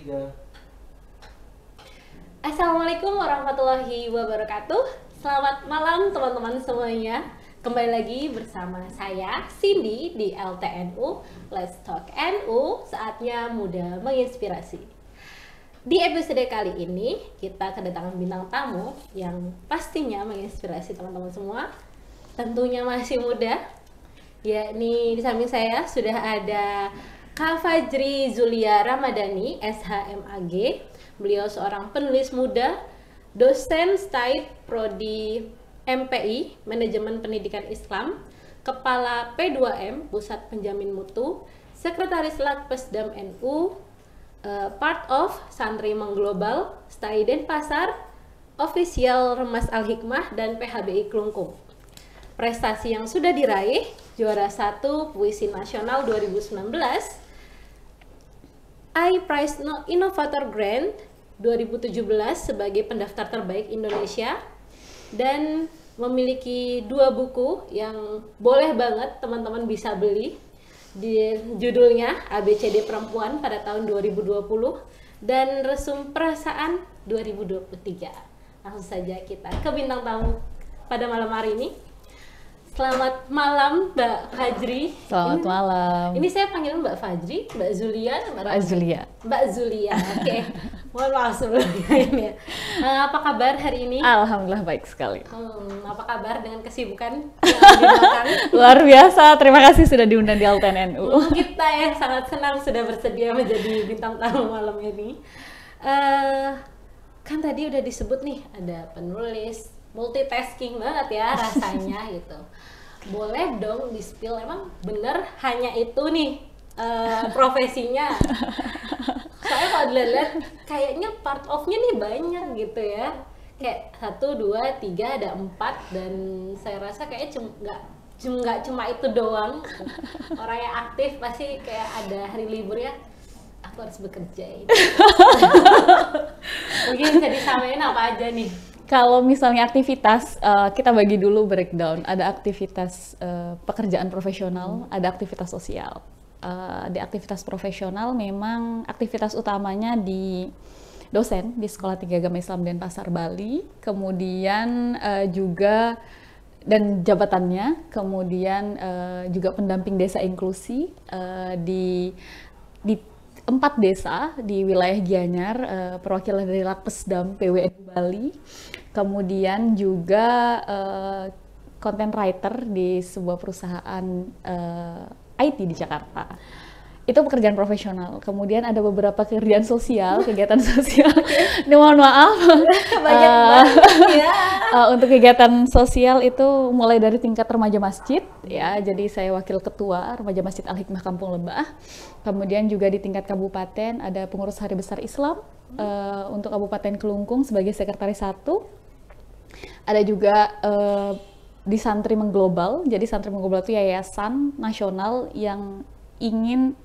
Ya. Assalamualaikum warahmatullahi wabarakatuh. Selamat malam teman-teman semuanya. Kembali lagi bersama saya Cindy di LTNU Let's Talk NU. Saatnya muda menginspirasi. Di episode kali ini kita kedatangan bintang tamu yang pastinya menginspirasi teman-teman semua. Tentunya masih muda. Yakni di samping saya sudah ada Kak Fajri Zulia Ramadhani, SHMAG. Beliau seorang penulis muda, dosen STAID Prodi MPI, Manajemen Pendidikan Islam, Kepala P2M, Pusat Penjamin Mutu, Sekretaris Lakpesdam NU, part of Santri Mengglobal, STAID Denpasar, Official Remas Al-Hikmah, dan PHBI Klungkung. Prestasi yang sudah diraih, juara 1 Puisi Nasional 2019, iPrize Innovator Grant 2017 sebagai pendaftar terbaik Indonesia, dan memiliki 2 buku yang boleh banget teman-teman bisa beli. Di judulnya ABCD Perempuan pada tahun 2020 dan Resum Perasaan 2023. Langsung saja kita ke bintang tamu pada malam hari ini. Selamat malam Mbak Fajri. Selamat malam. Ini saya panggil Mbak Fajri, Mbak Zulia, Mbak Zulia. Mbak Zulia, oke. Mohon maaf sebelumnya ini ya. Apa kabar hari ini? Alhamdulillah baik sekali. Apa kabar dengan kesibukan yang ada di belakang? Luar biasa, terima kasih sudah diundang di LTNU. Kita yang sangat senang sudah bersedia menjadi bintang tamu malam ini. Kan tadi udah disebut nih, ada penulis, multitasking banget ya rasanya gitu. Boleh dong di-spill, emang bener hanya itu nih profesinya? Soalnya kalau dilihat kayaknya part of-nya nih banyak gitu ya. Kayak 1, 2, 3, ada 4, dan saya rasa kayaknya nggak cuma itu doang. Orang yang aktif pasti kayak ada hari libur ya, aku harus bekerja gitu. Mungkin bisa disamain apa aja nih? Kalau misalnya aktivitas, kita bagi dulu breakdown. Ada aktivitas pekerjaan profesional, ada aktivitas sosial. Di aktivitas profesional memang aktivitas utamanya di dosen di Sekolah Tinggi Agama Islam Denpasar, Bali. Kemudian juga dan jabatannya, kemudian juga pendamping desa inklusi di 4 desa di wilayah Gianyar, perwakilan dari Lakpesdam PWNU Bali. Kemudian juga content writer di sebuah perusahaan IT di Jakarta. Itu pekerjaan profesional. Kemudian ada beberapa kerjaan sosial, kegiatan sosial. Ini mohon maaf. Banyak banget ya. Untuk kegiatan sosial itu mulai dari tingkat remaja masjid, ya. Jadi saya wakil ketua remaja masjid Al-Hikmah Kampung Lebah. Kemudian juga di tingkat kabupaten ada pengurus Hari Besar Islam untuk Kabupaten Klungkung sebagai sekretaris 1. Ada juga di Santri Mengglobal. Jadi Santri Mengglobal itu yayasan nasional yang ingin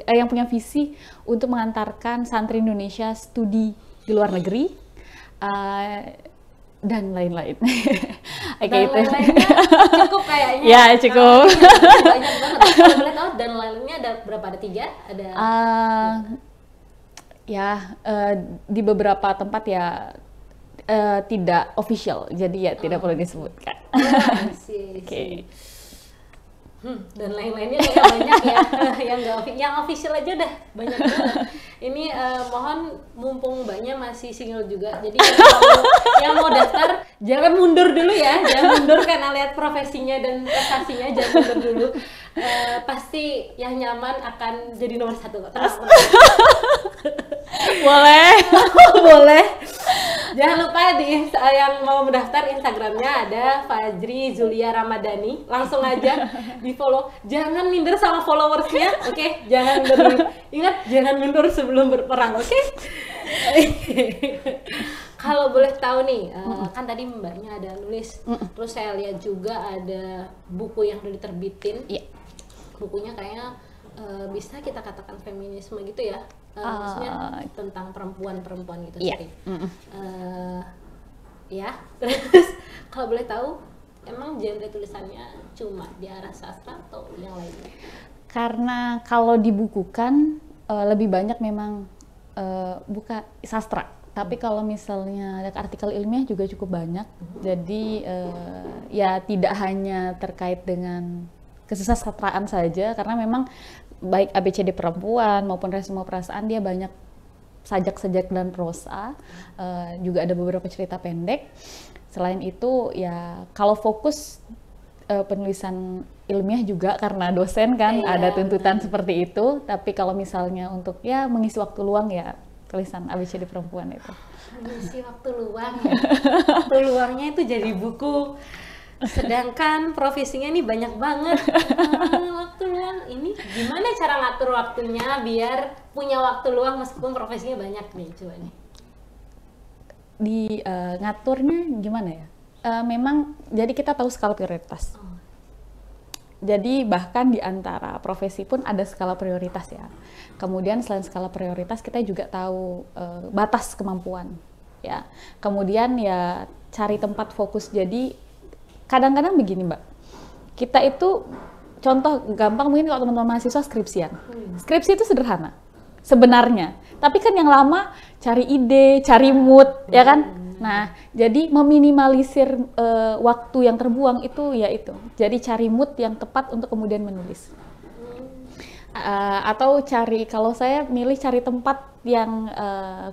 yang punya visi untuk mengantarkan santri Indonesia studi di luar negeri dan lain-lain. Dan lain-lainnya cukup kayaknya. Ya, cukup. Banyak banget. Kalau boleh tahu dan lainnya ada berapa? Ada 3? Ada di beberapa tempat ya tidak official, jadi ya tidak perlu disebutkan. Oke. Dan lain-lainnya kayak banyak ya. yang official aja udah banyak banget. Ini mohon, mumpung mbaknya masih single juga, jadi yang mau daftar jangan mundur dulu ya, jangan mundur karena lihat profesinya dan prestasinya, jangan mundur dulu. Pasti yang nyaman akan jadi nomor 1 kok. Tenang. Boleh. Boleh. Jangan lupa yang mau mendaftar Instagramnya ada Fajri Zulia Ramadhani, langsung aja di follow. Jangan minder sama followersnya, oke? Jangan minder dulu. Ingat, jangan mundur sebelum berperang, oke? Kalau boleh tahu nih, kan tadi mbaknya ada nulis, terus saya lihat juga ada buku yang udah diterbitin. Iya. Bukunya kayaknya bisa kita katakan feminisme gitu ya, maksudnya tentang perempuan gitu. Iya. Ya, terus kalau boleh tahu, emang genre tulisannya cuma di arah sastra atau yang lainnya? Karena kalau dibukukan lebih banyak memang buka sastra. Tapi kalau misalnya ada artikel ilmiah juga cukup banyak. Jadi ya tidak hanya terkait dengan kesusastraan saja, karena memang baik ABCD perempuan maupun Resume Perasaan dia banyak sajak-sajak dan prosa. Juga ada beberapa cerita pendek. Selain itu ya kalau fokus penulisan ilmiah juga karena dosen kan ada tuntutan seperti itu. Tapi kalau misalnya untuk ya mengisi waktu luang ya tulisan ABCD perempuan itu. Mengisi waktu luang ya. Waktu luangnya itu jadi buku. Sedangkan profesinya nih banyak banget. Waktu luang ini gimana cara ngatur waktunya biar punya waktu luang meskipun profesinya banyak nih, coba nih. Ngaturnya gimana ya? Memang jadi kita tahu skala prioritas. Jadi bahkan di antara profesi pun ada skala prioritas ya. Kemudian selain skala prioritas kita juga tahu batas kemampuan ya. Kemudian ya cari tempat fokus. Jadi kadang-kadang begini Mbak, kita itu contoh gampang mungkin kalau teman-teman mahasiswa skripsian. Skripsi itu sederhana sebenarnya, tapi kan yang lama cari ide, cari mood ya kan. Nah, jadi meminimalisir waktu yang terbuang itu ya itu. Jadi cari mood yang tepat untuk kemudian menulis. Atau kalau saya milih cari tempat yang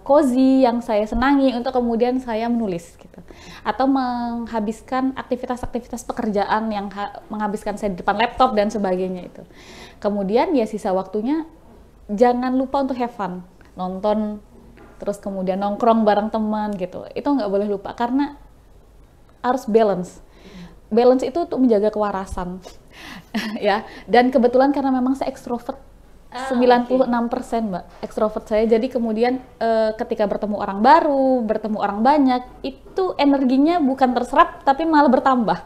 cozy, yang saya senangi untuk kemudian saya menulis gitu. Atau menghabiskan aktivitas-aktivitas pekerjaan yang menghabiskan saya di depan laptop dan sebagainya itu. Kemudian ya sisa waktunya jangan lupa untuk have fun, nonton, terus kemudian nongkrong bareng teman gitu. Itu nggak boleh lupa karena harus balance. Balance itu untuk menjaga kewarasan. Ya, dan kebetulan karena memang saya ekstrovert 96% Mbak, ekstrovert saya. Jadi kemudian ketika bertemu orang baru, bertemu orang banyak, itu energinya bukan terserap tapi malah bertambah.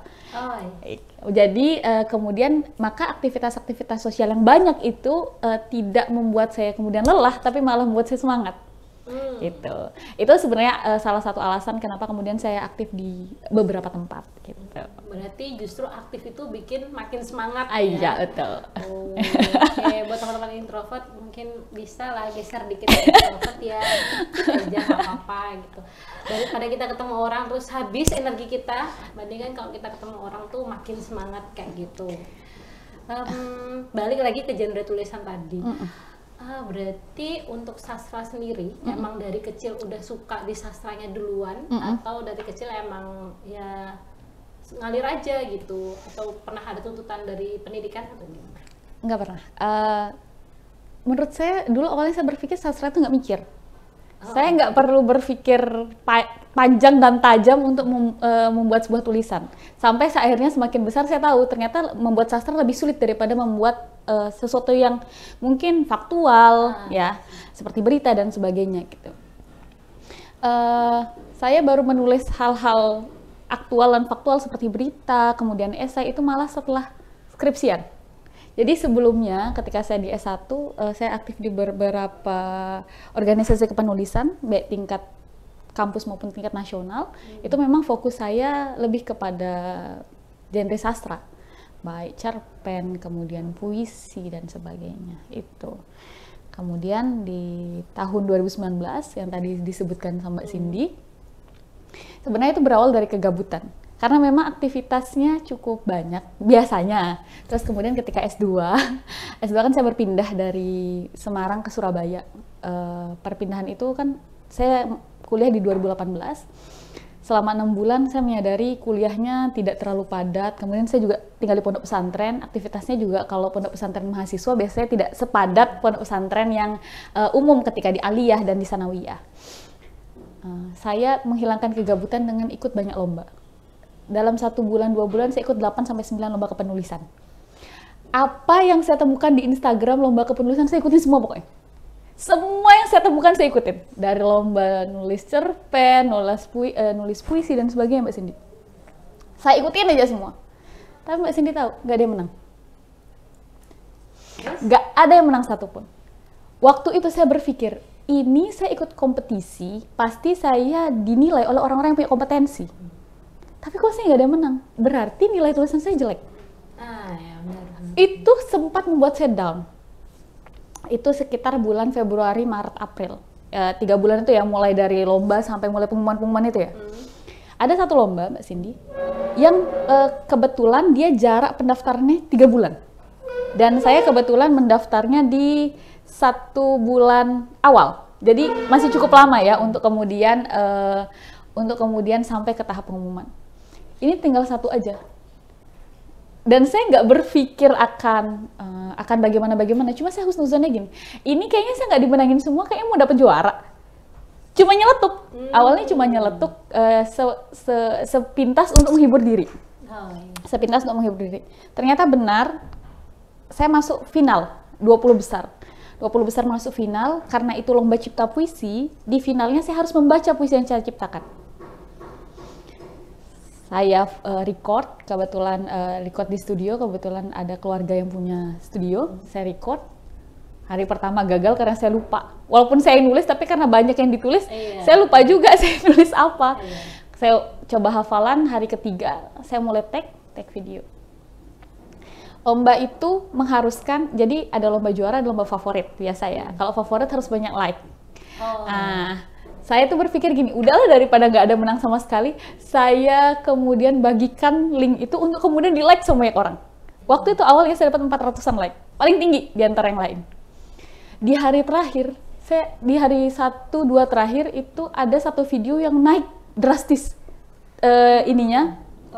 Jadi kemudian maka aktivitas-aktivitas sosial yang banyak itu tidak membuat saya kemudian lelah tapi malah membuat saya semangat. Itu sebenarnya salah satu alasan kenapa kemudian saya aktif di beberapa tempat gitu. Berarti justru aktif itu bikin makin semangat ya? Iya, betul. Oke, buat teman-teman introvert mungkin bisa lah geser dikit introvert ya, aja nggak apa-apa gitu. Daripada kita ketemu orang terus habis energi kita, bandingkan kalau kita ketemu orang tuh makin semangat kayak gitu. Balik lagi ke genre tulisan tadi. Berarti untuk sastra sendiri emang dari kecil udah suka di sastranya duluan atau dari kecil emang ya ngalir aja gitu, atau pernah ada tuntutan dari pendidikan atau gimana? Nggak pernah. Menurut saya dulu awalnya saya berpikir sastra itu nggak mikir. Saya nggak perlu berpikir panjang dan tajam untuk membuat sebuah tulisan. Sampai akhirnya semakin besar saya tahu ternyata membuat sastra lebih sulit daripada membuat sesuatu yang mungkin faktual ya, seperti berita dan sebagainya gitu. Saya baru menulis hal-hal aktual dan faktual seperti berita, kemudian esai itu malah setelah skripsian. Jadi sebelumnya ketika saya di S1, saya aktif di beberapa organisasi kepenulisan, baik tingkat kampus maupun tingkat nasional. Itu memang fokus saya lebih kepada genre sastra, baik cerpen, kemudian puisi dan sebagainya itu. Kemudian di tahun 2019 yang tadi disebutkan sama Mbak Cindy, sebenarnya itu berawal dari kegabutan. Karena memang aktivitasnya cukup banyak biasanya. Terus kemudian ketika S2 kan saya berpindah dari Semarang ke Surabaya. Perpindahan itu kan saya kuliah di 2018. Selama 6 bulan saya menyadari kuliahnya tidak terlalu padat. Kemudian saya juga tinggal di pondok pesantren. Aktivitasnya juga kalau pondok pesantren mahasiswa biasanya tidak sepadat pondok pesantren yang umum ketika di aliyah dan di sanawiyah. Saya menghilangkan kegabutan dengan ikut banyak lomba. Dalam 1 bulan, 2 bulan saya ikut 8-9 lomba kepenulisan. Apa yang saya temukan di Instagram lomba kepenulisan saya ikutin semua pokoknya. Semua yang saya temukan saya ikutin. Dari lomba nulis cerpen, nulis puisi dan sebagainya Mbak Cindy. Saya ikutin aja semua. Tapi Mbak Cindy tahu, nggak ada yang menang. Nggak ada yang menang satupun. Waktu itu saya berpikir, ini saya ikut kompetisi, pasti saya dinilai oleh orang-orang yang punya kompetensi. Tapi kok saya nggak ada yang menang? Berarti nilai tulisan saya jelek. Ya benar. Itu sempat membuat saya down. Itu sekitar bulan Februari, Maret, April. 3 bulan itu ya, mulai dari lomba sampai mulai pengumuman itu ya. Ada satu lomba Mbak Cindy yang kebetulan dia jarak pendaftarannya 3 bulan. Dan saya kebetulan mendaftarnya di 1 bulan awal. Jadi masih cukup lama ya untuk kemudian sampai ke tahap pengumuman. Ini tinggal 1 aja. Dan saya nggak berpikir akan bagaimana. Cuma saya husnuzonnya gini, ini kayaknya saya nggak dimenangin semua, kayaknya mau dapet juara. Cuma nyeletuk. Awalnya cuma nyeletuk sepintas untuk menghibur diri. Sepintas untuk menghibur diri. Ternyata benar, saya masuk final 20 besar. 20 besar masuk final, karena itu lomba cipta puisi. Di finalnya saya harus membaca puisi yang saya ciptakan. Saya record, kebetulan record di studio, kebetulan ada keluarga yang punya studio, saya record. Hari pertama gagal karena saya lupa. Walaupun saya nulis, tapi karena banyak yang ditulis, saya lupa juga saya nulis apa. Saya coba hafalan, hari ketiga saya mulai tag video. Lomba itu mengharuskan, jadi ada lomba juara, ada lomba favorit biasa ya. Kalau favorit harus banyak like. Saya tuh berpikir gini, udahlah daripada nggak ada menang sama sekali, saya kemudian bagikan link itu untuk kemudian di like sama banyak orang. Waktu itu awalnya saya dapat 400-an like, paling tinggi di antara yang lain. Di hari terakhir, di hari 1-2 terakhir itu ada satu video yang naik drastis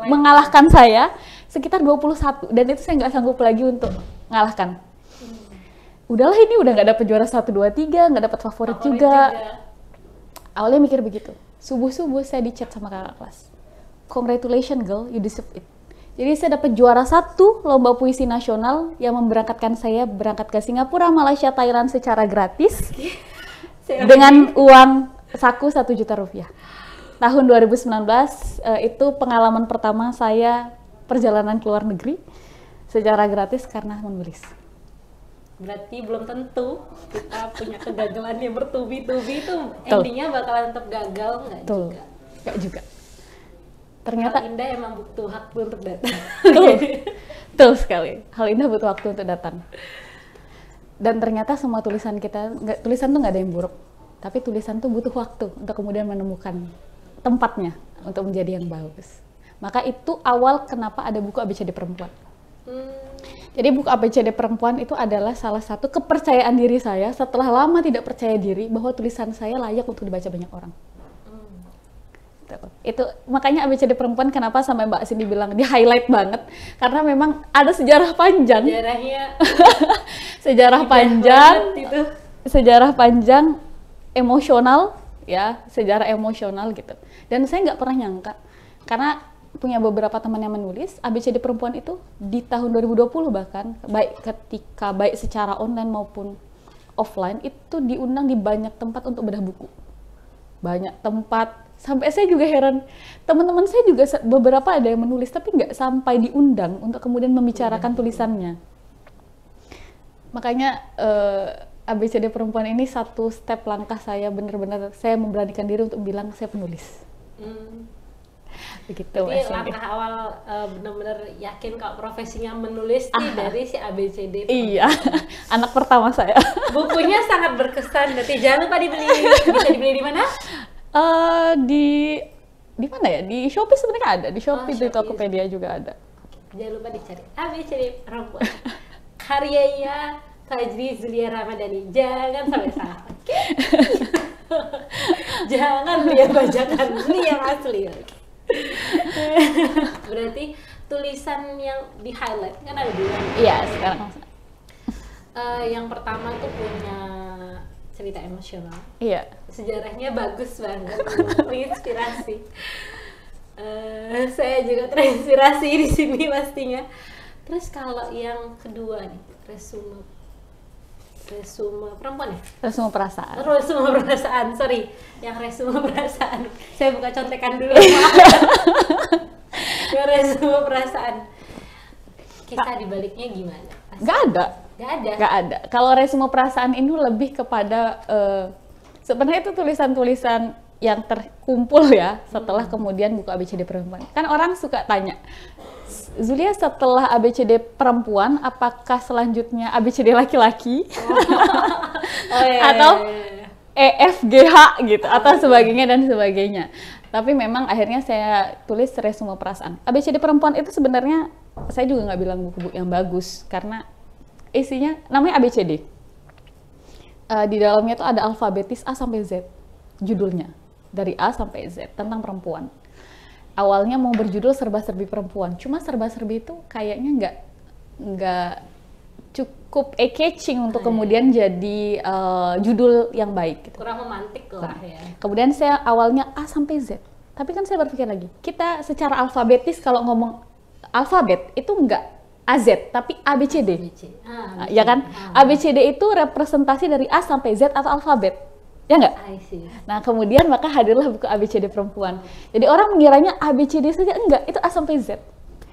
mengalahkan saya sekitar 21, dan itu saya nggak sanggup lagi untuk mengalahkan. Udahlah, ini udah nggak dapet juara 1, 2, 3, nggak dapet favorit juga. Awalnya mikir begitu. Subuh-subuh saya di chat sama kakak kelas. Congratulations girl, you deserve it. Jadi saya dapat juara 1 lomba puisi nasional yang memberangkatkan saya berangkat ke Singapura, Malaysia, Thailand secara gratis dengan uang saku 1 juta rupiah. Tahun 2019 itu pengalaman pertama saya perjalanan ke luar negeri secara gratis karena menulis. Berarti belum tentu kita punya kegagalan yang bertubi-tubi itu endingnya bakalan tetap gagal, nggak juga. Ternyata Hal Indah emang butuh waktu untuk datang. Betul sekali. Hal Indah butuh waktu untuk datang. Dan ternyata semua tulisan kita, tulisan tuh nggak ada yang buruk, tapi tulisan tuh butuh waktu untuk kemudian menemukan tempatnya untuk menjadi yang bagus. Maka itu awal kenapa ada buku ABCD Perempuan. Jadi buku ABCD Perempuan itu adalah salah satu kepercayaan diri saya setelah lama tidak percaya diri bahwa tulisan saya layak untuk dibaca banyak orang. Itu makanya ABCD Perempuan kenapa sampai Mbak Cindy bilang di highlight banget, karena memang ada sejarah panjang. Sejarah panjang emosional ya, sejarah emosional gitu. Dan saya nggak pernah nyangka, karena punya beberapa teman yang menulis ABCD Perempuan itu di tahun 2020 bahkan baik secara online maupun offline itu diundang di banyak tempat untuk bedah buku. Banyak tempat, sampai saya juga heran, teman-teman saya juga beberapa ada yang menulis tapi nggak sampai diundang untuk kemudian membicarakan tulisannya. Makanya ABCD Perempuan ini satu step langkah saya, benar-benar saya memberanikan diri untuk bilang saya penulis. Begitu. Jadi langkah awal benar-benar yakin kalau profesinya menulis dari si ABCD. Iya, anak pertama saya. Bukunya sangat berkesan. Berarti jangan lupa dibeli. Bisa dibeli di mana? Di mana ya? Di Shopee sebenarnya ada. Di Shopee, di Tokopedia juga ada. Jangan lupa dicari ABCD Perempuan. Karyanya Fajri Zulia Ramadhani. Jangan sampai salah. Jangan beli yang bajakan, beli yang asli. Berarti tulisan yang di highlight kan ada 2. Iya, sekarang. Yang pertama tuh punya cerita emosional. Iya. Sejarahnya bagus banget, menginspirasi. Saya juga terinspirasi di sini pastinya. Terus kalau yang kedua nih, resume perempuan ya? Resume perasaan. Resume perasaan, sorry. Yang resume perasaan. Saya buka contekan dulu. Yang resume perasaan. Kisah dibaliknya gimana? Gak ada. Kalau resume perasaan ini lebih kepada sebenarnya itu tulisan-tulisan yang terkumpul ya setelah kemudian buku ABCD Perempuan. Kan orang suka tanya, Zulia setelah ABCD Perempuan apakah selanjutnya ABCD laki-laki? E, F, G, H gitu atau sebagainya dan sebagainya. Tapi memang akhirnya saya tulis resume perasaan. ABCD perempuan itu sebenarnya saya juga nggak bilang buku-buku yang bagus karena isinya namanya ABCD. Di dalamnya tuh ada alfabetis A sampai Z judulnya, dari A sampai Z tentang perempuan. Awalnya mau berjudul serba-serbi perempuan, cuma serba-serbi itu kayaknya nggak cukup eye-catching untuk kemudian jadi judul yang baik. Gitu. Kurang romantik lah ya. Kemudian saya awalnya A sampai Z, tapi kan saya berpikir lagi, kita secara alfabetis kalau ngomong alfabet itu nggak AZ, tapi ABCD. Ya kan? ABCD itu representasi dari A sampai Z atau alfabet. Ya nggak? Nah, kemudian maka hadirlah buku ABCD perempuan. Jadi orang mengiranya ABCD saja, enggak, itu A sampai Z.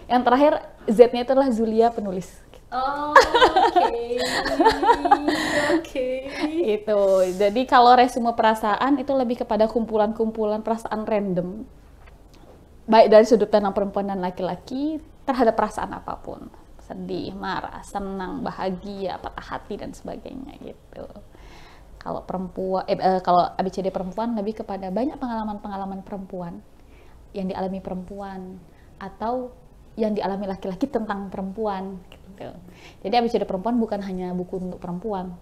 Yang terakhir Z-nya itu adalah Zulia penulis. Oh, oke. Itu. Jadi kalau resume perasaan itu lebih kepada kumpulan-kumpulan perasaan random. Baik dari sudut pandang perempuan dan laki-laki terhadap perasaan apapun. Sedih, marah, senang, bahagia, patah hati dan sebagainya gitu. Kalau kalau ABCD perempuan lebih kepada banyak pengalaman-pengalaman perempuan yang dialami perempuan atau yang dialami laki-laki tentang perempuan gitu. Jadi ABCD perempuan bukan hanya buku untuk perempuan.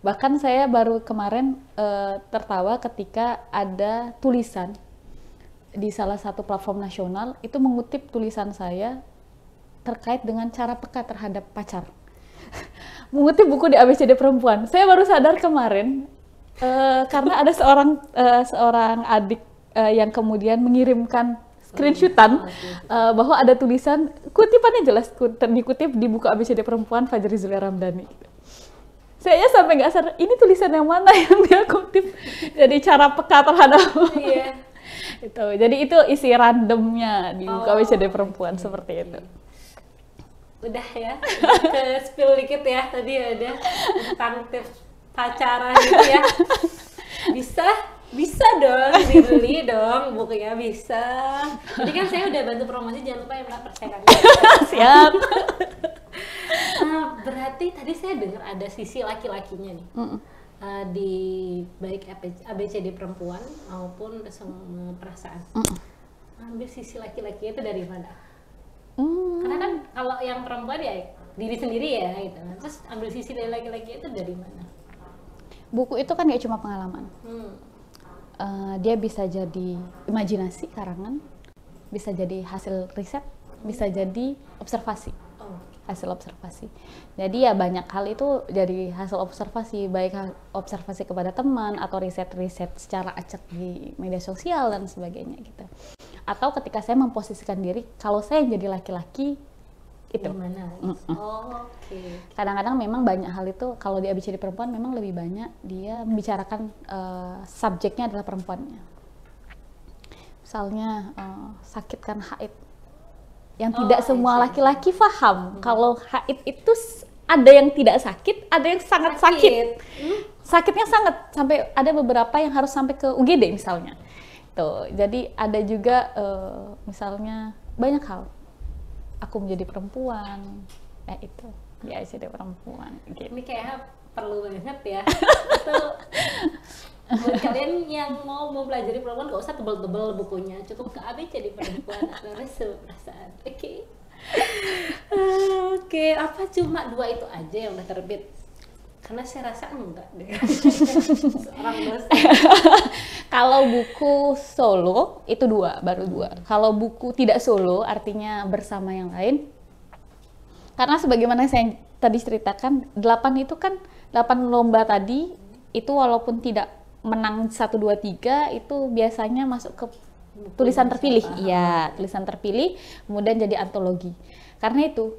Bahkan saya baru kemarin tertawa ketika ada tulisan di salah satu platform nasional itu mengutip tulisan saya terkait dengan cara peka terhadap pacar. Mengutip buku di ABCD perempuan. Saya baru sadar kemarin karena ada seorang adik yang kemudian mengirimkan screenshotan bahwa ada tulisan kutipannya jelas dikutip di buku ABCD perempuan Fajri Zulia Ramdhani. Saya sampai nggak sadar ini tulisan yang mana yang dia kutip. Jadi cara peka terhadap itu. Jadi itu isi randomnya di buku ABCD perempuan seperti itu. Udah ya, ke spill dikit ya tadi ada tentang tips pacaran gitu ya. Bisa dong, dibeli dong bukunya bisa. Jadi kan saya udah bantu promosi, jangan lupa ya Mbak percaya. Siap. Berarti tadi saya dengar ada sisi laki-lakinya nih. Di baik ABCD perempuan maupun resume perasaan. Ambil sisi laki-laki itu dari mana? Karena kan kalau yang perempuan ya diri sendiri ya gitu. Terus ambil sisi dari laki-laki itu dari mana? Buku itu kan gak cuma pengalaman. Dia bisa jadi imajinasi karangan, bisa jadi hasil riset, bisa jadi observasi. Hasil observasi. Jadi ya banyak hal itu dari hasil observasi, baik observasi kepada teman atau riset-riset secara acak di media sosial dan sebagainya gitu. Atau ketika saya memposisikan diri, kalau saya jadi laki-laki itu. Gimana? Kadang-kadang memang banyak hal itu kalau di ABCD perempuan memang lebih banyak dia membicarakan subjeknya adalah perempuannya. Misalnya sakit kan haid. Yang tidak semua laki-laki paham kalau haid itu ada yang tidak sakit, ada yang sangat sakit. Sakitnya sangat sampai ada beberapa yang harus sampai ke UGD misalnya. Tuh, jadi ada juga misalnya banyak hal. Aku menjadi perempuan, itu ya jadi perempuan. Gitu. Ini kayak perlu banget ya. Itu buat kalian yang mau mempelajari perempuan gak usah tebel-tebel bukunya, cukup ke ABCD perempuan atau resume perasaan. Oke, apa cuma 2 itu aja yang udah terbit? Karena saya rasa enggak deh. Seorang dosen. Kalau buku solo itu baru 2. Kalau buku tidak solo artinya bersama yang lain. Karena sebagaimana saya tadi ceritakan, 8 itu kan 8 lomba tadi itu walaupun tidak menang 1 2 3 itu biasanya masuk ke tulisan terpilih. Iya, tulisan terpilih kemudian jadi antologi. Karena itu,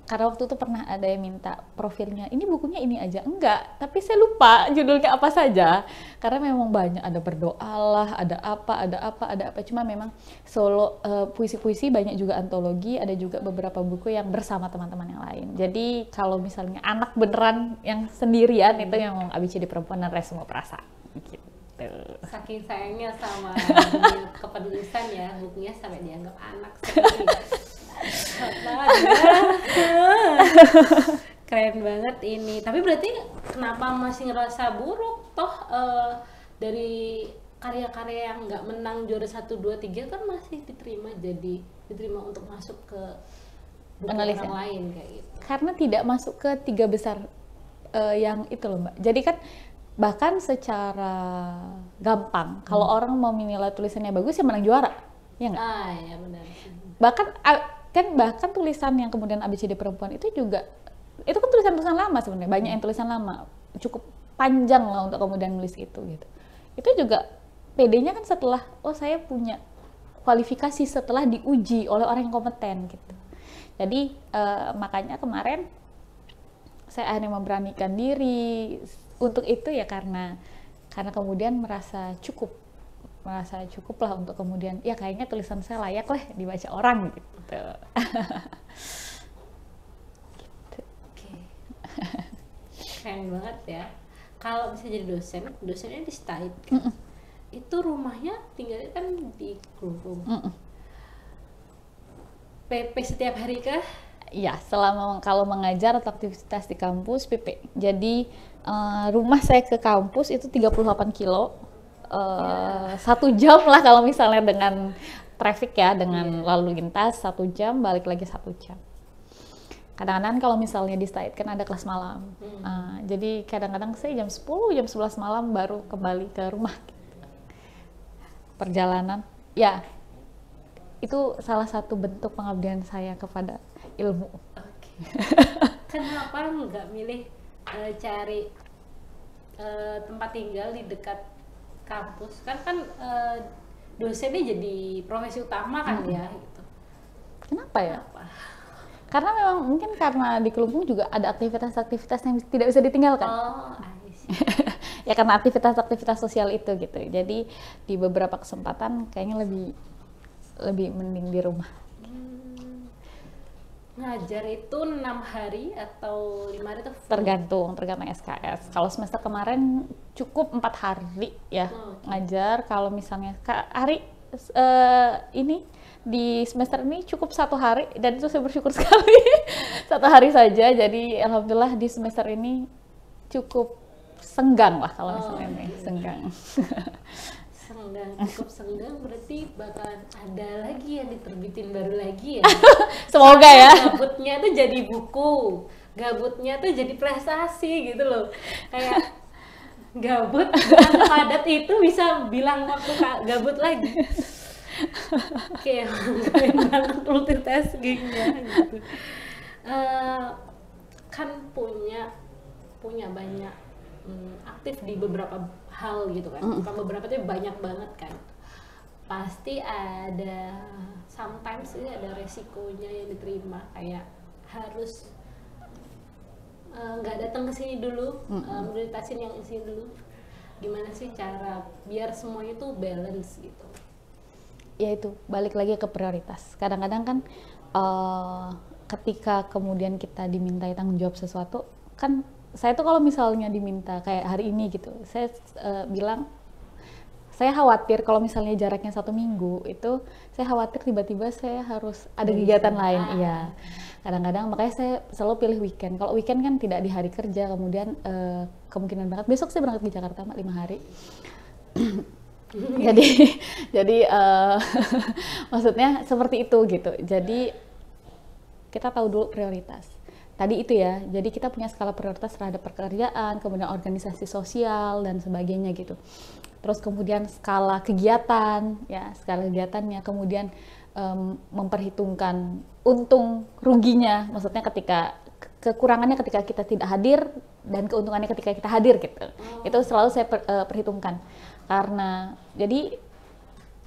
karena waktu itu pernah ada yang minta profilnya, ini bukunya ini aja, enggak, tapi saya lupa judulnya apa saja, karena memang banyak, ada berdoalah, ada apa, cuma memang solo puisi-puisi banyak juga antologi, ada juga beberapa buku yang bersama teman-teman yang lain. Jadi kalau misalnya anak beneran yang sendirian itu yang ABCD perempuan dan resume perasaan, gitu. Saking sayangnya sama kepenulisan ya, bukunya sampai dianggap anak sendiri. Keren banget ini. Tapi berarti kenapa masih ngerasa buruk? toh dari karya-karya yang nggak menang juara 1, 2, 3 kan masih diterima untuk masuk ke buku Penulisan. orang lain kayak gitu. Karena tidak masuk ke 3 besar yang itu loh Mbak. Jadi kan bahkan secara gampang kalau orang mau menilai tulisannya bagus ya menang juara, ya nggak? Ya benar. Bahkan tulisan yang kemudian ABCD Perempuan itu juga itu kan tulisan lama sebenarnya, banyak yang tulisan lama, cukup panjang lah untuk kemudian nulis itu gitu. Itu juga PD-nya kan setelah saya punya kualifikasi setelah diuji oleh orang yang kompeten gitu. Jadi makanya kemarin saya akhirnya memberanikan diri untuk itu ya karena kemudian merasa cukup lah untuk kemudian ya kayaknya tulisan saya layak lah dibaca orang gitu. Oke. Keren banget ya. Kalau bisa jadi dosennya di Staid kan? Itu rumahnya tinggalnya kan di Kelungkung. PP setiap hari kah? Iya, selama kalau mengajar atau aktivitas di kampus PP. Jadi rumah saya ke kampus itu 38 kilo. 1 jam lah kalau misalnya dengan traffic ya, dengan lalu lintas 1 jam, balik lagi 1 jam. Kadang-kadang kalau misalnya di Staid kan ada kelas malam. Jadi kadang-kadang saya jam 10, jam 11 malam baru kembali ke rumah. Perjalanan, ya itu salah satu bentuk pengabdian saya kepada ilmu. Oke. Kenapa nggak milih cari tempat tinggal di dekat kampus? Kan dosennya jadi profesi utama kan ya gitu. Kenapa ya? Karena memang mungkin karena di Kelungkung juga ada aktivitas-aktivitas yang tidak bisa ditinggalkan. I see. Ya karena aktivitas-aktivitas sosial itu gitu. Jadi di beberapa kesempatan kayaknya lebih mending di rumah. Ngajar itu 6 hari atau 5 hari itu Tergantung SKS. Kalau semester kemarin cukup 4 hari ya ngajar. Kalau misalnya hari ini di semester ini cukup 1 hari dan itu saya bersyukur sekali 1 hari saja. Jadi alhamdulillah di semester ini cukup senggang lah kalau misalnya ini senggang. Cukup senggang berarti bakalan ada lagi yang diterbitin baru lagi ya. Semoga ya. Gabutnya tuh jadi buku, gabutnya tuh jadi prestasi gitu loh. Kayak gabut dengan padat itu bisa bilang waktu gabut lagi. Kayak keren banget multitaskingnya gitu. Kan punya banyak aktif di beberapa hal gitu kan, bukan beberapa tapi banyak banget kan. Pasti ada sometimes ini ada resikonya yang diterima, kayak harus nggak datang ke sini dulu, prioritasin yang isi dulu. Gimana sih cara biar semuanya tuh balance gitu? Ya itu balik lagi ke prioritas. Kadang-kadang kan ketika kemudian kita dimintai tanggung jawab sesuatu kan, saya tuh kalau misalnya diminta kayak hari ini gitu, saya bilang saya khawatir kalau misalnya jaraknya 1 minggu itu, saya khawatir tiba-tiba saya harus ada kegiatan lain. Iya, kadang-kadang makanya saya selalu pilih weekend. Kalau weekend kan tidak di hari kerja, kemudian kemungkinan banget besok saya berangkat ke Jakarta 5 hari. jadi maksudnya seperti itu gitu. Jadi kita tahu dulu prioritas. Tadi itu ya, jadi kita punya skala prioritas terhadap pekerjaan, kemudian organisasi sosial dan sebagainya gitu. Terus kemudian skala kegiatan, ya skala kegiatannya, kemudian memperhitungkan untung ruginya, maksudnya ketika kekurangannya ketika kita tidak hadir dan keuntungannya ketika kita hadir gitu. Itu selalu saya perhitungkan. Karena jadi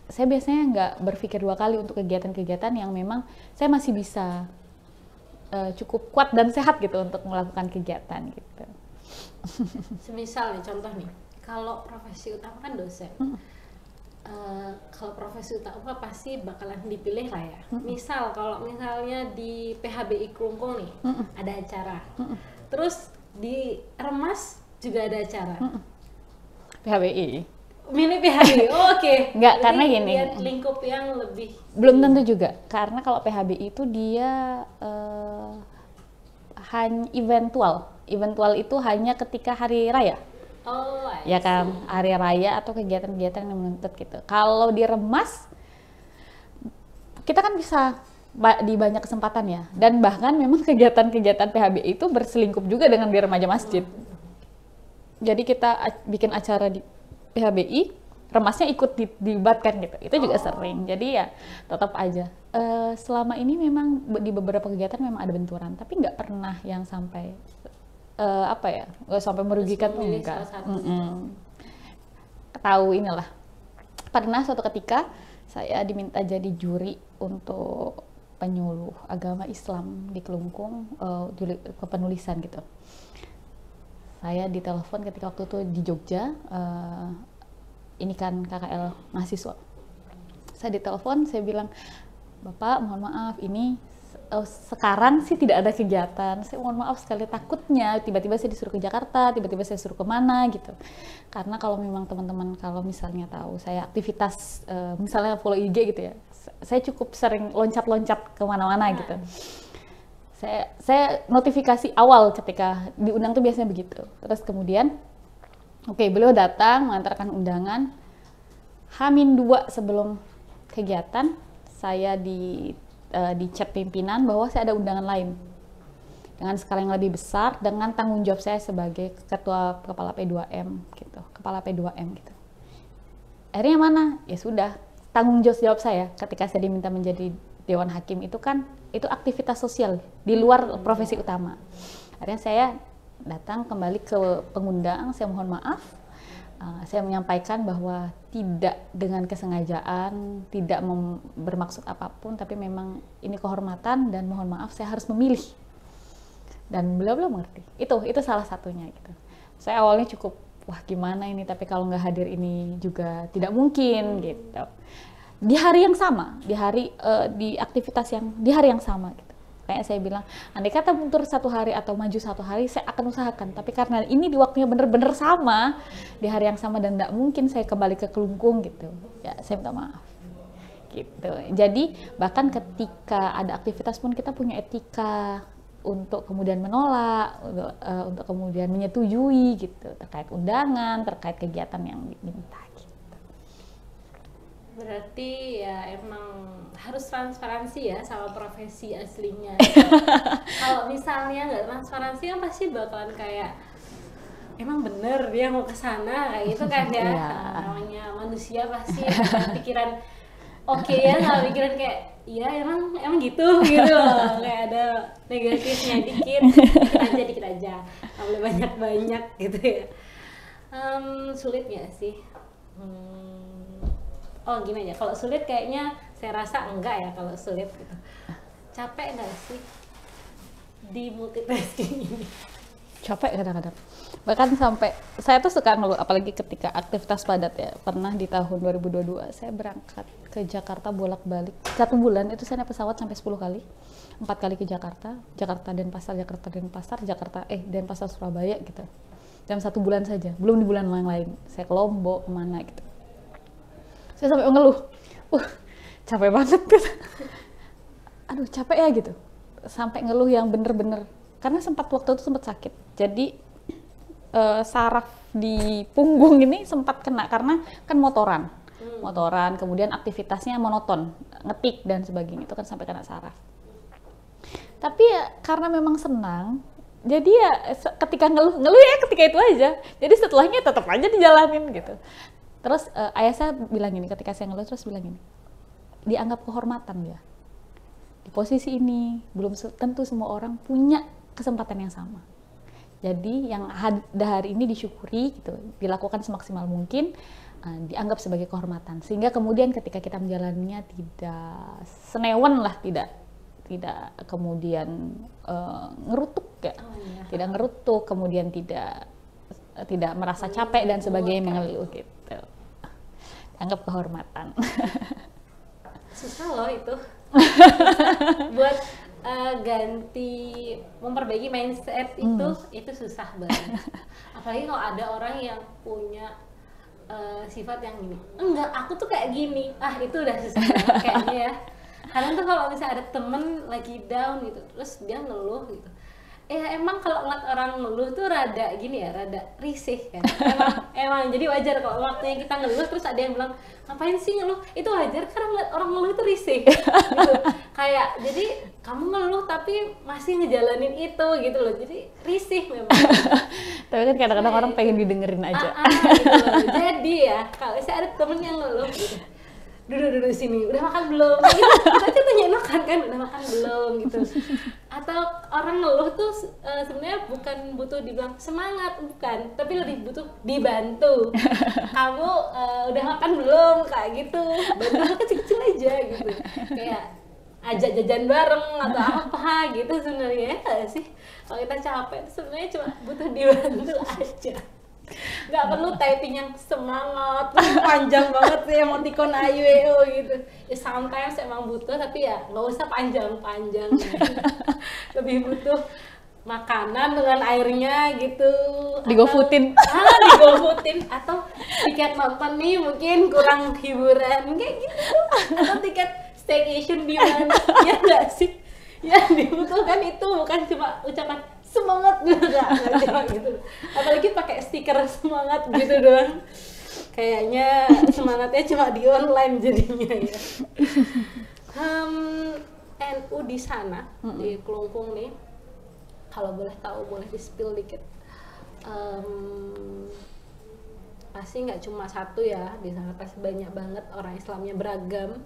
saya biasanya nggak berpikir 2 kali untuk kegiatan-kegiatan yang memang saya masih bisa cukup kuat dan sehat gitu untuk melakukan kegiatan gitu. Semisal nih, contoh nih, kalau profesi utama kan dosen. Kalau profesi utama pasti bakalan dipilih lah ya. Misal kalau misalnya di PHBI Kelungkung nih ada acara, terus di Remas juga ada acara. PHBI. Milih PHBI, oke. Nggak, karena gini. Lihat lingkup yang lebih. Belum tentu juga, karena kalau PHBI itu dia hanya eventual itu hanya ketika hari raya. Oh, I Ya kan, see. hari raya atau kegiatan-kegiatan yang menuntut gitu. Kalau diremas, kita kan bisa di banyak kesempatan ya. Dan bahkan memang kegiatan-kegiatan PHBI itu berselingkup juga dengan di remaja masjid. Jadi kita bikin acara di PHBI, remasnya ikut dilibatkan gitu. Itu juga sering. Jadi ya tetap aja. Selama ini memang di beberapa kegiatan memang ada benturan, tapi nggak pernah yang sampai apa ya, nggak sampai merugikan tuh memilih enggak. salah satu. Tahu inilah. Pernah suatu ketika saya diminta jadi juri untuk penyuluh agama Islam di Kelungkung, kepenulisan gitu. Saya ditelepon ketika waktu itu di Jogja, ini kan KKL mahasiswa. Saya ditelepon, saya bilang, Bapak mohon maaf, ini sekarang sih tidak ada kegiatan, saya mohon maaf sekali, takutnya tiba-tiba saya disuruh ke Jakarta, tiba-tiba saya suruh kemana gitu. Karena kalau memang teman-teman kalau misalnya tahu saya aktivitas misalnya follow IG gitu ya, saya cukup sering loncat-loncat kemana-mana gitu. Saya notifikasi awal ketika diundang tuh biasanya begitu. Terus kemudian beliau datang mengantarkan undangan. H-2 sebelum kegiatan saya di chat pimpinan bahwa saya ada undangan lain dengan skala yang lebih besar, dengan tanggung jawab saya sebagai ketua kepala P2M gitu, kepala P2M gitu. Akhirnya mana? Ya sudah, tanggung jawab saya ketika saya diminta menjadi Dewan Hakim itu kan itu aktivitas sosial di luar profesi utama. Akhirnya saya datang kembali ke pengundang, saya mohon maaf. Saya menyampaikan bahwa tidak dengan kesengajaan, tidak bermaksud apapun, tapi memang ini kehormatan dan mohon maaf saya harus memilih. Dan beliau belum mengerti. Itu salah satunya gitu. Saya awalnya cukup, wah gimana ini, tapi kalau nggak hadir ini juga tidak mungkin gitu. Di hari yang sama, di aktivitas yang di hari yang sama gitu. Kayak saya bilang, andai kata mundur 1 hari atau maju 1 hari, saya akan usahakan. Tapi karena ini di waktunya bener-bener sama, di hari yang sama dan nggak mungkin saya kembali ke Kelungkung gitu, ya saya minta maaf. Gitu. Jadi bahkan ketika ada aktivitas pun kita punya etika untuk kemudian menolak, untuk kemudian menyetujui gitu terkait undangan, terkait kegiatan yang diminta. Berarti ya emang harus transparansi ya sama profesi aslinya. Kalau misalnya nggak transparansi kan pasti bakalan kayak emang bener dia mau ke sana kayak gitu kan ya. Namanya manusia pasti ada pikiran ya, nggak pikiran kayak iya emang gitu loh. Kayak ada negatifnya dikit aja nggak boleh banyak gitu ya. Sulit nggak sih? Oh gini aja, kalau sulit kayaknya saya rasa enggak ya kalau sulit gitu. Capek nggak sih di multitasking ini? Capek kadang-kadang. Bahkan sampai, saya tuh suka ngeluh, apalagi ketika aktivitas padat ya. Pernah di tahun 2022, saya berangkat ke Jakarta bolak-balik. 1 bulan itu saya naik pesawat sampai 10 kali. 4 kali ke Jakarta, Denpasar, Denpasar Surabaya gitu. Dalam 1 bulan saja, belum di bulan yang lain. Saya ke Lombok, kemana gitu. Saya sampai ngeluh, capek banget gitu. Aduh capek ya gitu. Sampai ngeluh yang bener-bener, karena waktu itu sempat sakit. Jadi saraf di punggung ini sempat kena karena kan motoran, kemudian aktivitasnya monoton, ngetik dan sebagainya, itu kan sampai kena saraf. Tapi ya karena memang senang, jadi ya ketika ngeluh ya ketika itu aja. Jadi setelahnya tetap aja dijalanin gitu. Terus ayah saya bilang gini, ketika saya ngeluh terus bilang gini, dianggap kehormatan ya. Di posisi ini belum tentu semua orang punya kesempatan yang sama. Jadi yang ada hari ini disyukuri gitu, dilakukan semaksimal mungkin, dianggap sebagai kehormatan. Sehingga kemudian ketika kita menjalaninya tidak senewan lah, tidak kemudian ngerutuk ya. Tidak ngerutuk, kemudian tidak merasa capek dan sebagainya, mengeluh gitu. Anggap kehormatan. Susah loh itu. Buat memperbaiki mindset itu susah banget. Apalagi kalau ada orang yang punya sifat yang gini, enggak aku tuh kayak gini, itu udah susah banget kayaknya ya. Kadang tuh kalau misalnya ada temen lagi down gitu, terus dia ngeluh gitu, emang kalau ngeliat orang ngeluh tuh rada gini ya, rada risih kan. Emang jadi wajar kalau waktunya kita ngeluh terus ada yang bilang ngapain sih ngeluh, itu wajar karena ngeliat orang ngeluh itu risih gitu. Kayak jadi kamu ngeluh tapi masih ngejalanin itu gitu loh, jadi risih memang. Tapi kan kadang-kadang orang pengen didengerin aja. Gitu loh. Jadi ya kalau saya ada temen yang ngeluh gitu, duduk sini, udah makan belum? Kayak gitu, kita aja tanya makan kan, udah makan belum gitu. Atau orang ngeluh tuh sebenarnya bukan butuh dibilang semangat, bukan, tapi lebih butuh dibantu. Kamu udah makan belum? Kayak gitu, bantu kecil-kecil aja gitu. Kayak ajak jajan bareng atau apa gitu sebenarnya ya sih. Kalau kita capek sebenarnya cuma butuh dibantu aja. Nggak perlu typing yang semangat panjang banget sih emoticon ayo gitu ya, sometimes emang butuh tapi ya nggak usah panjang-panjang. Lebih butuh makanan dengan airnya gitu, Digofoodin. digofoodin, atau tiket nonton nih mungkin kurang hiburan kayak gitu, atau tiket staycation di mana ya nggak sih, yang dibutuhkan itu bukan cuma ucapan semangat enggak cuma gitu, apalagi pakai stiker semangat gitu doang, kayaknya semangatnya cuma di online jadinya ya. NU di sana di Kelungkung nih, kalau boleh tahu boleh di spill dikit. Pasti nggak cuma satu ya, di sana pasti banyak banget orang Islamnya beragam,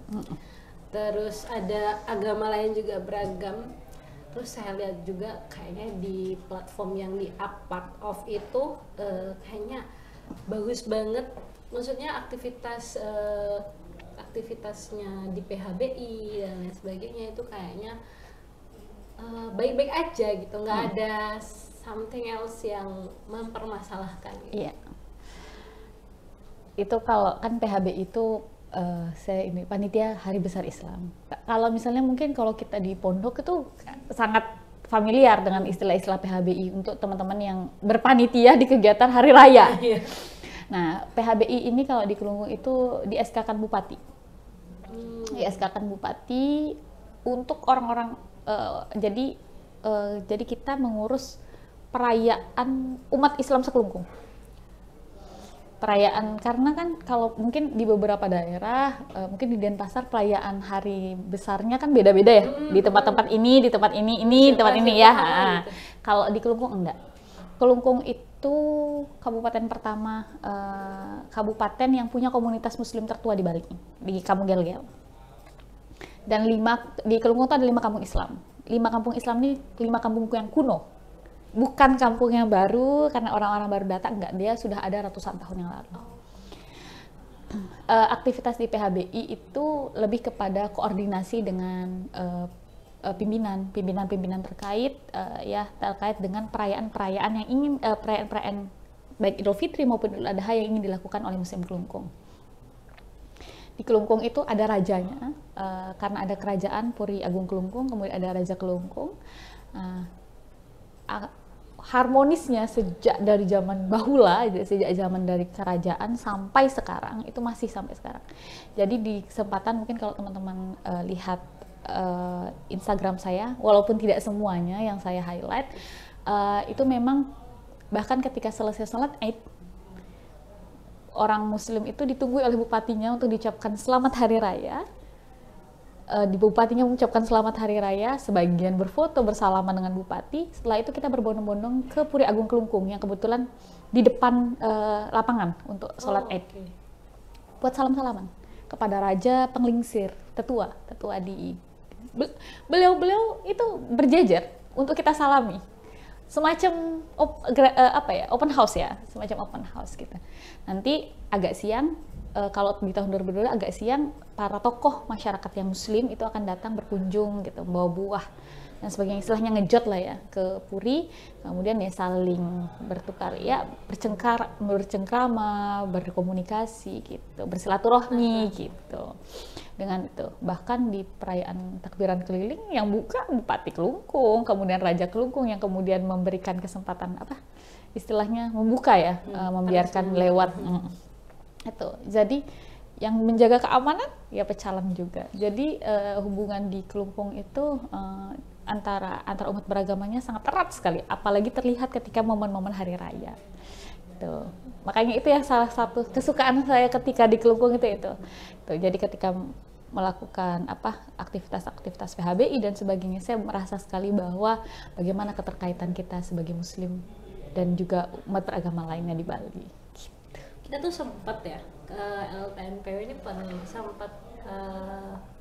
terus ada agama lain juga beragam. Terus saya lihat juga kayaknya di platform yang di part of itu kayaknya bagus banget, maksudnya aktivitasnya di PHBI dan lain sebagainya itu kayaknya baik-baik aja gitu, nggak ada something else yang mempermasalahkan gitu. Iya. Itu kalau kan PHBI itu saya ini panitia Hari Besar Islam. Kalau misalnya mungkin kalau kita di pondok itu sangat familiar dengan istilah-istilah PHBI untuk teman-teman yang berpanitia di kegiatan hari raya. Nah, PHBI ini kalau di Kelungkung itu di SK-kan Bupati. Di SK-kan Bupati untuk orang-orang jadi kita mengurus perayaan umat Islam sekelungkung. Perayaan, karena kan kalau mungkin di beberapa daerah mungkin di Denpasar perayaan hari besarnya kan beda-beda ya, di tempat-tempat ini, di tempat ini, di tempat ini ya. Gitu. Kalau di Kelungkung enggak. Kelungkung itu kabupaten pertama, kabupaten yang punya komunitas muslim tertua di Bali, di Kampung Gel-Gel. Dan di Kelungkung itu ada 5 kampung Islam. 5 kampung Islam ini 5 kampung yang kuno. Bukan kampung yang baru karena orang-orang baru datang, enggak, dia sudah ada ratusan tahun yang lalu. Aktivitas di PHBI itu lebih kepada koordinasi dengan pimpinan terkait terkait dengan perayaan-perayaan yang ingin perayaan baik Idul Fitri maupun Idul Adha yang ingin dilakukan oleh Muslim Kelungkung. Di Kelungkung itu ada rajanya, karena ada kerajaan Puri Agung Kelungkung, kemudian ada Raja Kelungkung. Harmonisnya sejak dari zaman bahula, sejak zaman dari kerajaan sampai sekarang, itu masih sampai sekarang. Jadi di kesempatan mungkin kalau teman-teman lihat Instagram saya, walaupun tidak semuanya yang saya highlight, itu memang bahkan ketika selesai sholat Id, orang Muslim itu ditunggu oleh bupatinya untuk diucapkan selamat hari raya. Di bupatinya mengucapkan selamat hari raya, sebagian berfoto bersalaman dengan bupati. Setelah itu kita berbondong-bondong ke Puri Agung Kelungkung yang kebetulan di depan lapangan untuk sholat Id. Buat salam-salaman kepada Raja Penglingsir, tetua di beliau itu berjejer untuk kita salami. Semacam open house ya, semacam open house gitu. Nanti agak siang, kalau di tahun 2022 agak siang, para tokoh masyarakat yang Muslim itu akan datang berkunjung gitu, membawa buah dan sebagainya, istilahnya ngejot lah ya ke Puri, kemudian ya saling bertukar ya, bercengkrama, berkomunikasi gitu, bersilaturahmi gitu. Dengan itu, bahkan di perayaan takbiran keliling yang buka Bupati Kelungkung, kemudian Raja Kelungkung yang kemudian memberikan kesempatan istilahnya membuka ya, membiarkan lewat itu. Jadi yang menjaga keamanan ya pecalang juga. Jadi hubungan di Kelungkung itu antara umat beragamanya sangat erat sekali, apalagi terlihat ketika momen-momen hari raya. Gitu. Makanya itu yang salah satu kesukaan saya ketika di Kelungkung itu. Jadi ketika melakukan aktivitas-aktivitas PHBI dan sebagainya, saya merasa sekali bahwa bagaimana keterkaitan kita sebagai Muslim dan juga umat beragama lainnya di Bali. Gitu. Kita tuh sempat ya ke LTNPW ini sempat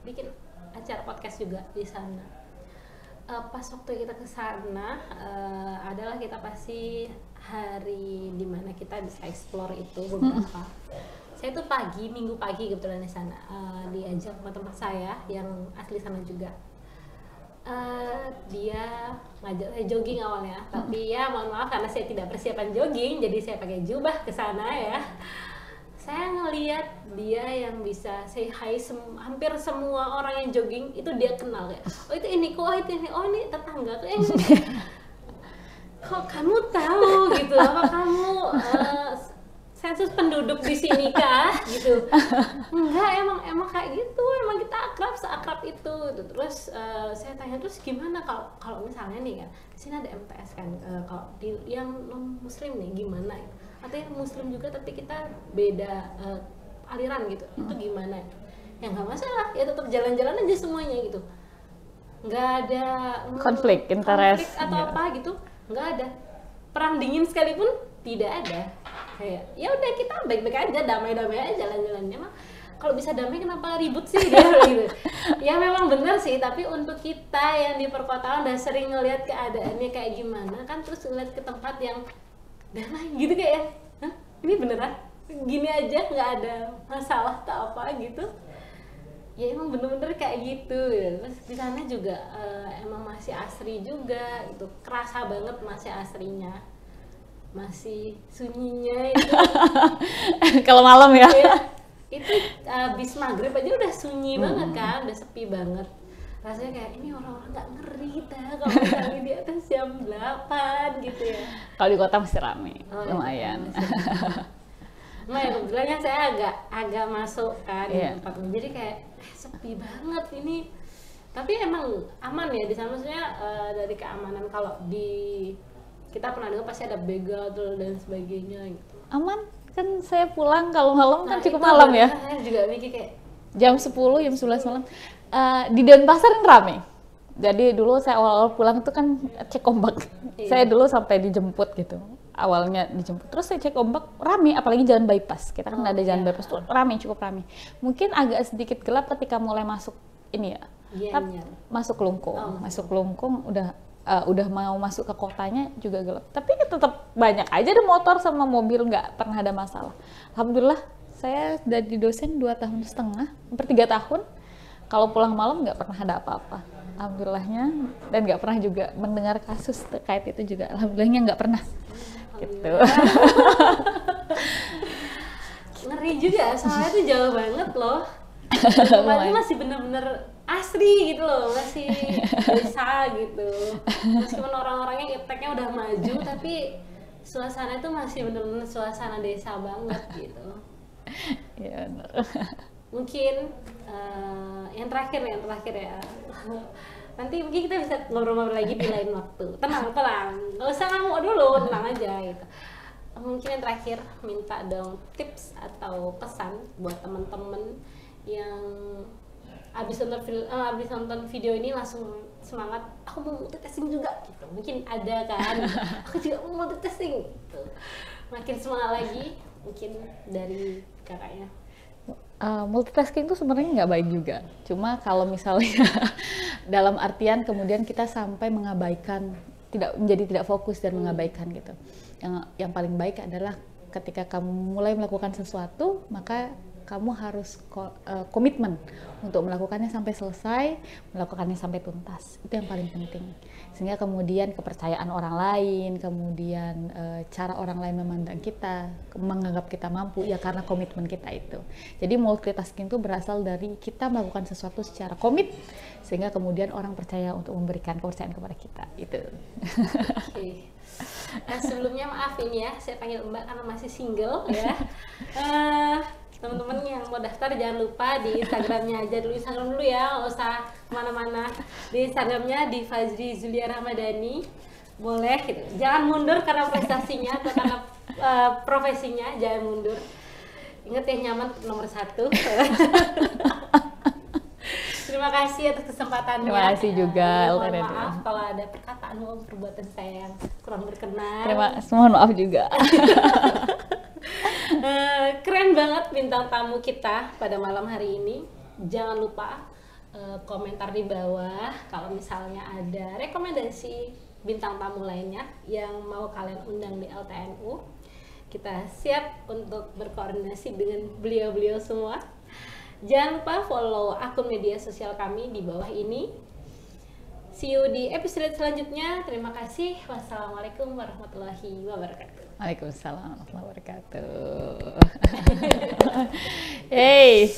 bikin acara podcast juga di sana. Pas waktu kita ke sana adalah kita pasti hari dimana kita bisa explore itu beberapa. Saya tuh minggu pagi kebetulan di sana diajak sama teman saya yang asli sana juga. Dia ngajak saya jogging awalnya, tapi ya mohon maaf karena saya tidak persiapan jogging, jadi saya pakai jubah ke sana ya. Saya ngelihat dia yang bisa say hi hampir semua orang yang jogging itu dia kenal ya. Oh itu ini kok, oh itu ini, oh ini tetangga tuh ini. Kok kamu tahu gitu? Apa kamu sensus penduduk di sini kah gitu? Enggak, emang kayak gitu, emang kita seakrab itu. Terus saya tanya, terus gimana kalau misalnya nih kan di sini ada MTS kan, kalau di yang non muslim nih gimana? Artinya muslim juga tapi kita beda aliran gitu, itu gimana? Ya nggak masalah, ya tetap jalan-jalan aja semuanya gitu, nggak ada konflik interest atau apa gitu, nggak ada. Perang dingin sekalipun tidak ada. Kayak ya udah kita baik-baik aja, damai-damai aja jalan-jalannya. Mah kalau bisa damai kenapa ribut sih dia gitu. Ya memang benar sih, tapi untuk kita yang di perkotaan udah sering ngelihat keadaannya kayak gimana kan, terus ngeliat ke tempat yang damai gitu kayak, hah ini beneran gini aja nggak ada masalah atau apa gitu. Ya emang bener-bener kayak gitu ya. Terus di sana juga emang masih asri juga, itu kerasa banget masih asrinya, masih sunyinya itu. Kalau malam ya, itu abis maghrib aja udah sunyi banget kan, udah sepi banget. Rasanya kayak ini orang-orang nggak ngeri kalau misalnya di atas jam 8 gitu ya. Kalau di kota masih rame, lumayan. Nah kebetulannya saya agak masuk kan di tempat ini, jadi kayak sepi banget ini. Tapi emang aman ya di sana, maksudnya dari keamanan. Kalau di kita pernah dengar pasti ada begal dan sebagainya gitu. Aman kan, saya pulang kalau malam kan cukup malam ya. Saya juga mikir kayak jam 10, jam 11 malam di Denpasar kan rame. Jadi dulu saya awal-awal pulang itu kan cek ombak. Saya dulu sampai dijemput gitu. Awalnya dijemput, terus saya cek ombak rame, apalagi jalan bypass. Kita kan ada jalan bypass tuh rame, cukup rame. Mungkin agak sedikit gelap ketika mulai masuk ini ya. Masuk Kelungkung. Masuk Kelungkung udah mau masuk ke kotanya juga gelap. Tapi tetap banyak aja ada motor sama mobil, nggak pernah ada masalah. Alhamdulillah saya dari dosen 2,5 tahun, hampir 3 tahun. Kalau pulang malam nggak pernah ada apa-apa. Alhamdulillahnya, dan nggak pernah juga mendengar kasus terkait itu juga. Alhamdulillahnya nggak pernah. Gitu. Ngeri juga, soalnya itu jauh banget loh. Tempatnya masih bener-bener asri gitu loh, masih desa gitu. Meskipun orang-orangnya ipteknya udah maju, tapi suasana itu masih bener-bener suasana desa banget gitu. Ya benar. Mungkin yang terakhir ya. Nanti mungkin kita bisa ngobrol-ngobrol lagi di lain waktu. Tenang, nggak usah ngamuk dulu, tenang aja gitu. Mungkin yang terakhir, minta dong tips atau pesan buat teman-teman yang abis nonton video ini langsung semangat, aku mau multitasking juga gitu. Mungkin ada kan, aku juga mau multitasking gitu. Makin semangat lagi, mungkin dari kakaknya. Multitasking itu sebenarnya nggak baik juga. Cuma kalau misalnya dalam artian kemudian kita sampai mengabaikan, menjadi tidak fokus dan mengabaikan gitu. Yang paling baik adalah ketika kamu mulai melakukan sesuatu, maka kamu harus komitmen untuk melakukannya sampai selesai, melakukannya sampai tuntas. Itu yang paling penting. Sehingga kemudian kepercayaan orang lain, kemudian cara orang lain memandang kita, menganggap kita mampu, ya karena komitmen kita itu. Jadi multitasking itu berasal dari kita melakukan sesuatu secara komit, sehingga kemudian orang percaya untuk memberikan kepercayaan kepada kita. Itu. Okay. Nah, sebelumnya maaf ini ya, saya panggil Mbak karena masih single ya. Teman-teman yang mau mau daftar jangan lupa di Instagramnya aja dulu, Instagram dulu ya, nggak usah kemana-mana. Di Instagramnya di Fazri Zulia Ramadhani, boleh gitu. Jangan mundur karena prestasinya atau karena profesinya, jangan mundur. Ingat ya, nyaman nomor 1. Terima kasih atas kesempatannya. Terima kasih juga. Mohon maaf kalau ada perkataan maupun perbuatan saya yang kurang berkenan. Mohon maaf juga. Keren banget bintang tamu kita pada malam hari ini. Jangan lupa komentar di bawah kalau misalnya ada rekomendasi bintang tamu lainnya yang mau kalian undang di LTNU. Kita siap untuk berkoordinasi dengan beliau-beliau semua. Jangan lupa follow akun media sosial kami di bawah ini. See you di episode selanjutnya. Terima kasih. Wassalamualaikum warahmatullahi wabarakatuh. Waalaikumsalam warahmatullahi wabarakatuh. Hey.